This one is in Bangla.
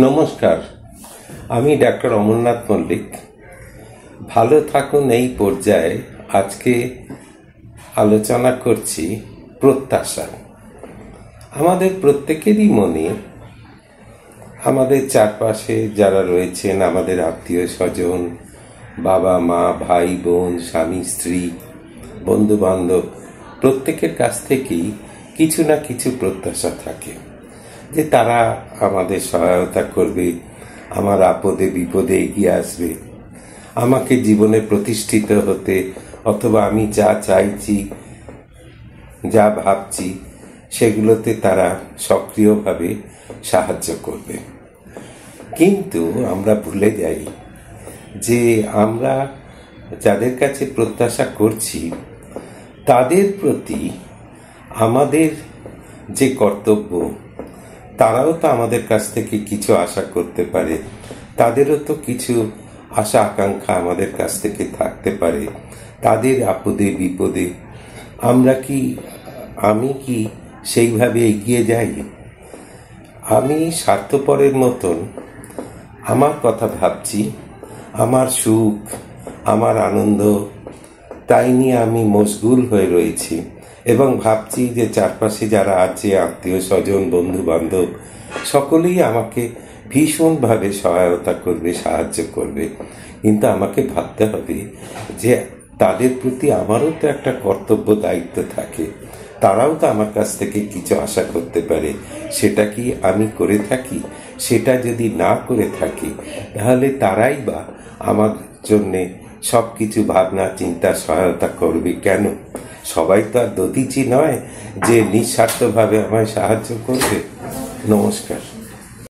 নমস্কার, আমি ডাক্তার অমরনাথ মল্লিক। ভালো থাকুন এই পর্যায়ে আজকে আলোচনা করছি প্রত্যাশা। আমাদের প্রত্যেকেরই মনে, আমাদের চারপাশে যারা রয়েছেন, আমাদের আত্মীয় স্বজন, বাবা মা, ভাই বোন, স্বামী স্ত্রী, বন্ধু বান্ধব, প্রত্যেকের কাছ থেকেই কিছু না কিছু প্রত্যাশা থাকে যে তারা আমাদের সহায়তা করবে, আমার আপদে বিপদে এগিয়ে আসবে, আমাকে জীবনে প্রতিষ্ঠিত হতে অথবা আমি যা চাইছি, যা ভাবছি সেগুলোতে তারা সক্রিয়ভাবে সাহায্য করবে। কিন্তু আমরা ভুলে যাই যে আমরা যাদের কাছে প্রত্যাশা করছি তাদের প্রতি আমাদের যে কর্তব্য, তারাও তো আমাদের কাছ থেকে কিছু আশা করতে পারে, তাদেরও তো কিছু আশা আকাঙ্ক্ষা আমাদের কাছ থেকে থাকতে পারে। তাদের আপদে বিপদে আমি কি সেইভাবে এগিয়ে যাই? আমি স্বার্থপরের মতন আমার কথা ভাবছি, আমার সুখ, আমার আনন্দ, তাই নিয়ে আমি মশগুল হয়ে রয়েছি এবং ভাবছি যে চারপাশে যারা আছে, আত্মীয় স্বজন, বন্ধু বান্ধব, সকলেই আমাকে ভীষণভাবে সহায়তা করবে, সাহায্য করবে। কিন্তু আমাকে ভাবতে হবে যে তাদের প্রতি আমারও তো একটা কর্তব্য, দায়িত্ব থাকে। তারাও তো আমার কাছ থেকে কিছু আশা করতে পারে। সেটা কি আমি করে থাকি? সেটা যদি না করে থাকি, তাহলে তারাই বা আমার জন্যে সব কিছু ভাবনা চিন্তা সহায়তা করবে কেন? সবাই তো আর দধিচি নয় যে নিঃস্বার্থভাবে আমায় সাহায্য করবে। নমস্কার।